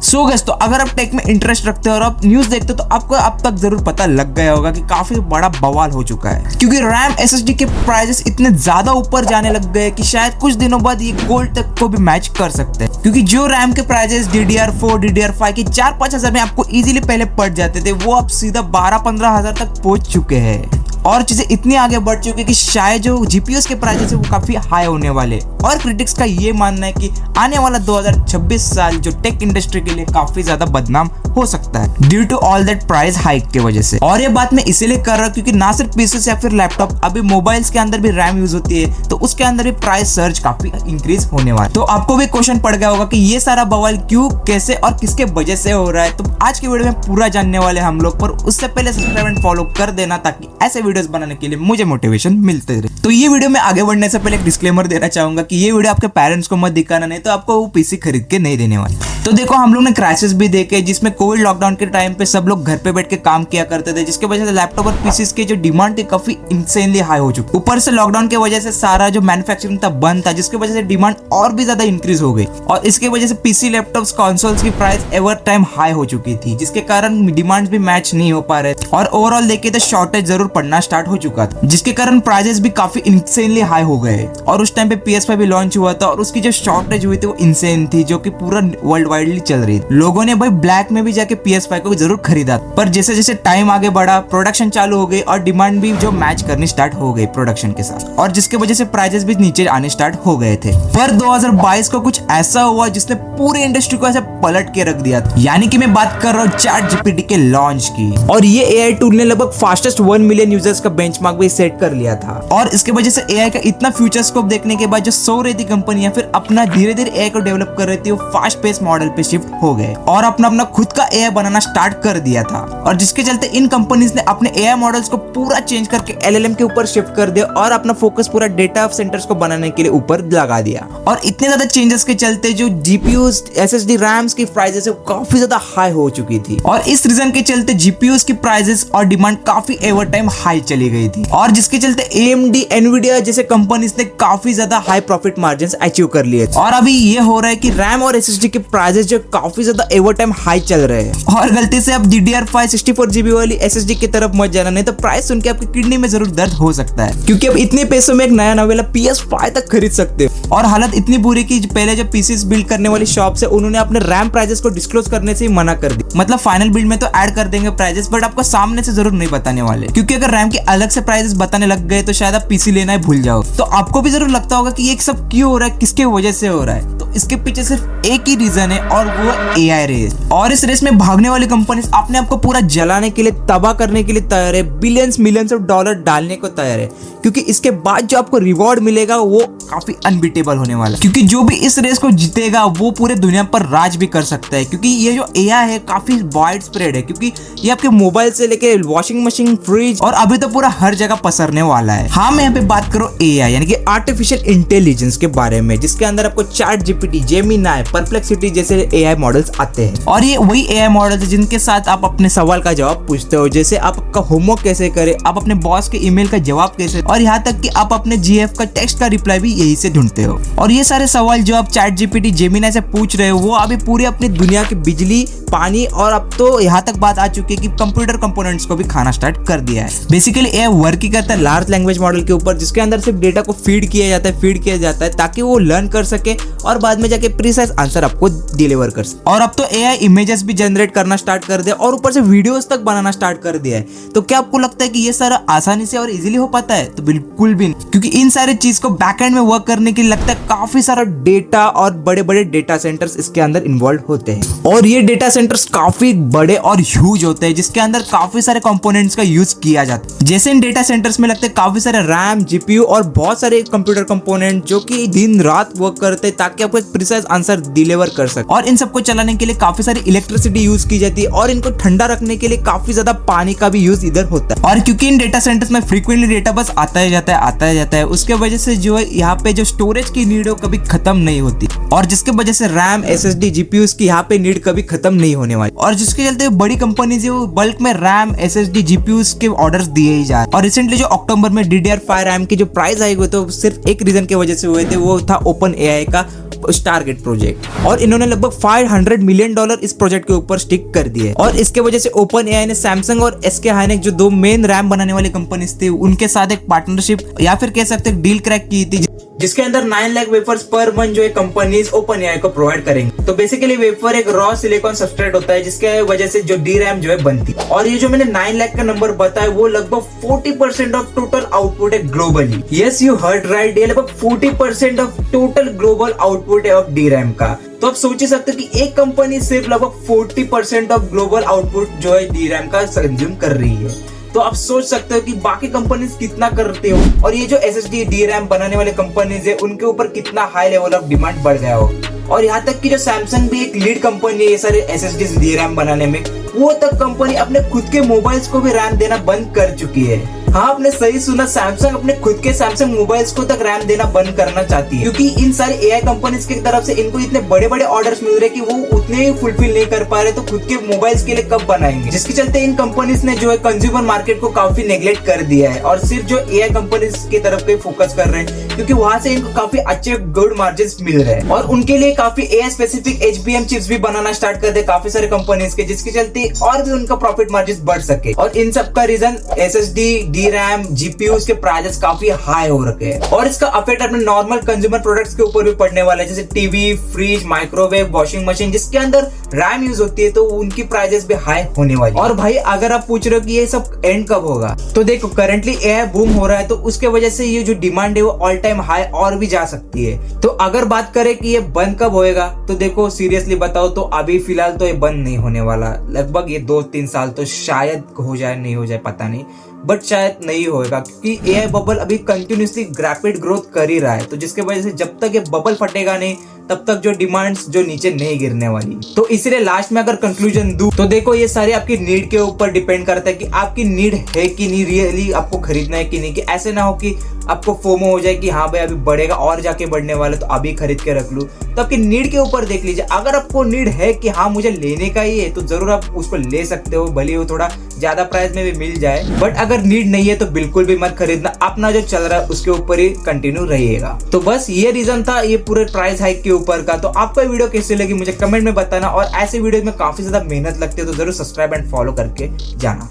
So guys, तो अगर आप टेक में इंटरेस्ट रखते हो और आप न्यूज देखते हो तो आपको अब तक जरूर पता लग गया होगा कि काफी बड़ा बवाल हो चुका है, क्योंकि रैम एसएसडी के प्राइसेस इतने ज्यादा ऊपर जाने लग गए कि शायद कुछ दिनों बाद ये गोल्ड तक को भी मैच कर सकते हैं। क्योंकि जो रैम के प्राइसेस DDR4 DDR5 के 4-5 हजार में आपको इजीली पहले पड़ जाते थे, वो अब सीधा 12-15 हजार तक पहुंच चुके हैं। और चीजें इतनी आगे बढ़ चुकी है कि शायद जो जीपीयूस के प्राइसेस है वो काफी हाई होने वाले। और क्रिटिक्स का ये मानना है कि आने वाला 2026 साल जो टेक इंडस्ट्री के लिए काफी ज्यादा बदनाम हो सकता है due to all that price hike के वजह से। और ये बात मैं इसीलिए कर रहा हूँ क्योंकि ना सिर्फ पीसीस या फिर लैपटॉप, अभी मोबाइल्स के अंदर भी रैम यूज होती है, तो उसके अंदर भी प्राइस सर्च काफी इंक्रीज होने वाला है। तो आपको भी क्वेश्चन पड़ गया होगा कि ये सारा बवाल क्यों, कैसे और किसके वजह से हो रहा है। तो आज की वीडियो में पूरा जानने वाले हम लोग, पर उससे पहले सब्सक्राइब एंड फॉलो कर देना ताकि ऐसे वीडियोस बनाने के लिए मुझे मोटिवेशन मिलते रहे। तो ये वीडियो में आगे बढ़ने से पहले एक डिस्क्लेमर देना चाहूंगा कि ये वीडियो आपके पेरेंट्स को मत दिखाना, नहीं तो आपको वो पीसी खरीद के नहीं देने वाले। तो देखो, हम लोग ने क्रैशेस भी देखे जिसमें कोविड लॉकडाउन के टाइम पे सब लोग घर पे बैठ के काम किया करते थे, जिसके वजह से लैपटॉप और पीसीस की जो डिमांड थी काफी इंसेनली हाई हो चुकी। ऊपर से लॉकडाउन की वजह से सारा जो मैन्युफैक्चरिंग था बंद था, जिसकी वजह से डिमांड और भी ज्यादा इंक्रीज हो गई। और इसके वजह से पीसी, लैपटॉप्स, कंसोल्स की प्राइस एवर टाइम हाई हो चुकी थी, जिसके कारण डिमांड भी मैच नहीं हो पा रहे थे। और ओवरऑल देखिए तो शॉर्टेज जरूर पड़ना स्टार्ट हो चुका था, जिसके कारण प्राइजेस भी काफी इंसेनली हाई हो गए। और उस टाइम पे PS5 भी लॉन्च हुआ था और उसकी जो शॉर्टेज हुई थी वो इंसेन थी, जो कि पूरा वर्ल्ड वाइडली चल रही थी। लोगों ने भाई ब्लैक में भी जाके PS5 को जरूर खरीदा, पर जैसे जैसे टाइम आगे बढ़ा, प्रोडक्शन चालू हो गई और डिमांड भी जो मैच करनी स्टार्ट हो गई प्रोडक्शन के साथ, और जिसके वजह से प्राइजेस भी नीचे आने स्टार्ट हो गए थे। पर 2022 को कुछ ऐसा हुआ जिसने पूरी इंडस्ट्री को ऐसे पलट के रख दिया था। यानी कि मैं बात कर रहा हूँ ChatGPT के लॉन्च की। और ये एआई टूल ने लगभग फास्टेस्ट 1 मिलियन यूजर्स का बेंचमार्क भी सेट कर लिया था। और इसके वजह से एआई का इतना फ्यूचर स्कोप देखने के बाद जो सो रही थी कंपनियां फिर अपना धीरे धीरे एआई को डेवलप कर रही थी, वो फास्ट पेस मॉडल पे शिफ्ट हो गए और अपना खुद का एआई बनाना स्टार्ट कर दिया था। और जिसके चलते इन कंपनीज ने अपने एआई मॉडल्स को पूरा चेंज करके LLM के ऊपर शिफ्ट कर दिया और अपना फोकस पूरा डेटा सेंटर्स को बनाने के लिए ऊपर लगा दिया। और इतने ज्यादा चेंजेस के चलते जो जीपीयूज, SSD, रैम्स की प्राइसेस है काफी ज्यादा हाई हो चुकी थी। और इस रीजन के चलते जीपीयूज की प्राइसेस और डिमांड काफी एवर टाइम हाई चली गई थी। और जिसके चलते AMD, Nvidia जैसे कंपनीज ने काफी ज्यादा हाई प्रॉफिट मार्जिन अचीव कर लिए। और अभी ये हो रहा है कि रैम और SSD के प्राइसेस जो काफी ज्यादा एवर टाइम हाई चल रहे हैं। और गलती से अब DDR5 64GB वाली SSD की तरफ मत जाना, नहीं तो प्राइस सुन के आपकी किडनी में जरूर दर्द हो सकता है, क्योंकि अब इतने पैसों में एक नया नवेला PS5 तक खरीद सकते हो। और हालत इतनी बुरी कि पहले जो पीसीस बिल्ड करने वाली शॉप है उन्होंने अपने रैम प्राइसेस को डिस्क्लोज करने से ही मना कर दी। मतलब फाइनल बिल्ड में तो ऐड कर देंगे प्राइसेस, बट आपको सामने से जरूर नहीं बताने वाले, क्योंकि अगर रैम के अलग से प्राइसेस बताने लग गए तो शायद आप पीसी लेना ही भूल जाओ। तो आपको भी जरूर लगता होगा कि ये सब क्यों हो रहा है, किसके वजह से हो रहा है। तो इसके पीछे सिर्फ एक ही रीजन है और वो एआई रेस। और इस रेस में भागने वाली कंपनीज अपने आप को पूरा जलाने के लिए, तबाह करने के लिए तैयार है, बिलियंस मिलियंस ऑफ डॉलर डालने को तैयार है, क्योंकि इसके बाद जो आपको रिवॉर्ड मिलेगा वो काफी अनबीटेबल होने वाला है। क्योंकि जो भी इस रेस को जीतेगा वो पूरे दुनिया पर राज भी कर सकता है, क्योंकि ये जो एआई है काफी वाइड स्प्रेड है, क्योंकि ये आपके मोबाइल से लेके वॉशिंग मशीन, फ्रिज और अभी तो पूरा हर जगह पसरने वाला है। हाँ, मैं यहाँ पे बात करूँ एआई यानी कि आर्टिफिशियल इंटेलिजेंस के बारे में, जिसके अंदर आपको ChatGPT, जेमिनी, परप्लेक्सिटी जैसे एआई मॉडल्स आते हैं। और ये वही एआई मॉडल्स है जिनके साथ आप अपने सवाल का जवाब पूछते हो, जैसे आप आपका होमवर्क कैसे करें, आप अपने बॉस के ईमेल का जवाब कैसे, और यहाँ तक कि आप अपने GF का टेक्स्ट का रिप्लाई भी यही से ढूंढते हो। और ये सारे सवाल जो आप ChatGPT, जेमिनी से पूछ रहे हो वो अभी पूरी अपनी दुनिया की बिजली, पानी और अब तो यहाँ तक बात आ चुकी है कि कंप्यूटर कंपोनेंट्स को भी खाना स्टार्ट कर दिया है। बेसिकली एआई वर्क ही करता है लार्ज लैंग्वेज मॉडल के ऊपर, जिसके अंदर सिर्फ डेटा को फीड किया जाता है ताकि वो लर्न कर सके और बाद में जाके प्रीसाइज आंसर आपको डिलीवर कर सके। और अब तो एआई इमेजेस भी जनरेट करना स्टार्ट कर दिया और ऊपर से वीडियोस तक बनाना स्टार्ट कर दिया है। तो क्या आपको लगता है कि ये सारा आसानी से और इजीली हो पाता है? तो बिल्कुल भी नहीं, क्योंकि इन सारे चीज को बैकएंड में वर्क करने के लिए लगता है काफी सारा डेटा और बड़े बड़े डेटा सेंटर्स इसके अंदर इन्वॉल्व होते हैं। और ये डेटा सेंटर्स काफी बड़े और ह्यूज होते हैं, जिसके अंदर काफी सारे कंपोनेंट्स का यूज किया जाता है। जैसे इन डेटा सेंटर्स में लगते हैं काफी सारे रैम, जीपीयू और बहुत सारे कंप्यूटर कंपोनेंट जो कि दिन रात वर्क करते हैं ताकि आपको एक प्रिसाइज आंसर डिलीवर कर सके। और इन सबको चलाने के लिए काफी सारी इलेक्ट्रिसिटी यूज की जाती है और इनको ठंडा रखने के लिए काफी ज्यादा पानी का भी यूज इधर होता है। और क्योंकि इन डेटा सेंटर्स में फ्रीक्वेंटली डेटा बस आता ही जाता है, उसके वजह से जो है यहाँ पे जो स्टोरेज की नीड है कभी खत्म नहीं होती, और जिसके वजह से रैम, SSD, जीपीयूज की यहाँ पे नीड कभी खत्म नहीं नहीं होने वाली, और जिसके चलते बड़ी कंपनीज है वो बल्क में रैम SSD GPUs के ऑर्डर्स दिए ही जा रहे। और रिसेंटली जो अक्टूबर में DDR5 रैम की जो प्राइस हाइक हुए तो सिर्फ एक रीजन की वजह से हुए थे, वो था OpenAI का स्टारगेट प्रोजेक्ट, और इन्होंने लगभग $500 मिलियन इस प्रोजेक्ट के ऊपर स्टिक कर दिए। और इसके वजह से OpenAI ने सैमसंग और SK हाइनेक जो दो मेन रैम बनाने वाली कंपनीज थी उनके साथ एक पार्टनरशिप या फिर कह सकते हैं डील क्रैक की थी, जिसके अंदर 9 लाख वेफर्स पर मंथ जो है कंपनीज OpenAI को प्रोवाइड करेंगे। तो बेसिकली वेफर एक रॉ सिलिकॉन सबस्ट्रेट होता है जिसके वजह से जो DRAM जो है बनती है। और ये जो मैंने 9 लाख का नंबर बताया वो लगभग 40% ऑफ टोटल आउटपुट है globally. Yes you heard right, ये लगभग 40% ऑफ टोटल ग्लोबल आउटपुट है ऑफ DRAM का। तो आप सोच ही सकते हो कि एक कंपनी सिर्फ लगभग 40% ऑफ ग्लोबल आउटपुट जो है DRAM का कंज्यूम कर रही है। तो आप सोच सकते हो कि बाकी कंपनीज कितना करते हो, और ये जो SSD DRAM बनाने वाले कंपनीज है उनके ऊपर कितना हाई लेवल ऑफ डिमांड बढ़ गया हो। और यहाँ तक कि जो सैमसंग भी एक लीड कंपनी है ये सारे SSD DRAM बनाने में, वो तक कंपनी अपने खुद के मोबाइल्स को भी रैम देना बंद कर चुकी है। हाँ, आपने सही सुना, सैमसंग अपने खुद के सैमसंग मोबाइल्स को तक रैम देना बंद करना चाहती है, क्योंकि इन सारे AI कंपनीज की तरफ से इनको इतने बड़े बड़े ऑर्डर्स मिल रहे कि वो उतने ही फुलफिल नहीं कर पा रहे, तो खुद के मोबाइल्स के लिए कब बनाएंगे, जिसके चलते इन कंपनीज ने जो है कंज्यूमर मार्केट को काफी नेग्लेक्ट कर दिया है और सिर्फ जो AI कंपनीज की तरफ पे फोकस कर रहे हैं, क्योंकि वहां से इनको काफी अच्छे गुड मार्जिन मिल रहे हैं। और उनके लिए काफी AI स्पेसिफिक HBM चिप्स भी बनाना स्टार्ट कर दे काफी सारे कंपनीज के, जिसके चलते और भी उनका प्रॉफिट मार्जिन बढ़ सके। और इन सब का रीजन SSD DRAM GPUs के प्राइसेस काफी हाई हो रखे हैं, और इसका अफेक्ट अपने नॉर्मल कंज्यूमर प्रोडक्ट्स के ऊपर भी पड़ने वाला है, जैसे TV, fridge, microwave, washing machine, जिसके अंदर रैम यूज होती है, तो उनकी प्राइसेस भी हाई होने वाली। और भाई अगर आप पूछ रहे हो कि ये सब एंड कब होगा, तो देखो करंटली AI बूम हो रहा है, तो उसके वजह से ये जो डिमांड है वो ऑल टाइम हाई और भी जा सकती है। तो अगर बात करें कि ये बंद कब होएगा, तो देखो सीरियसली बताओ तो अभी फिलहाल तो ये बंद नहीं होने वाला। लगभग ये 2-3 साल तो शायद हो जाए, नहीं हो जाए पता नहीं, बट शायद नहीं होएगा, क्योंकि AI बबल अभी कंटिन्यूसली रैपिड ग्रोथ कर ही रहा है। तो जिसके वजह से जब तक ये बबल फटेगा नहीं तब तक जो डिमांड्स जो नीचे नहीं गिरने वाली। तो इसलिए लास्ट में अगर कंक्लूजन दूं तो देखो ये सारे आपकी नीड के ऊपर डिपेंड करता है कि आपकी नीड है कि नहीं, रियली आपको खरीदना है कि नहीं, कि ऐसे ना हो कि आपको फोमो हो जाए कि हाँ भाई अभी बढ़ेगा और जाके बढ़ने वाला तो अभी खरीद के रख लूं। तो आपकी नीड के ऊपर देख लीजिए, अगर आपको नीड है कि हाँ मुझे लेने का ही है तो जरूर आप उसको ले सकते हो, भले वो थोड़ा ज्यादा प्राइस में भी मिल जाए। बट अगर नीड नहीं है तो बिल्कुल भी मत खरीदना, अपना जो चल रहा है उसके ऊपर ही कंटिन्यू रहिएगा। तो बस ये रीजन था ये पूरे प्राइस हाइक के ऊपर का। तो आपको वीडियो कैसी लगी मुझे कमेंट में बताना, और ऐसे वीडियो में काफी ज्यादा मेहनत लगती है तो जरूर सब्सक्राइब एंड फॉलो करके जाना।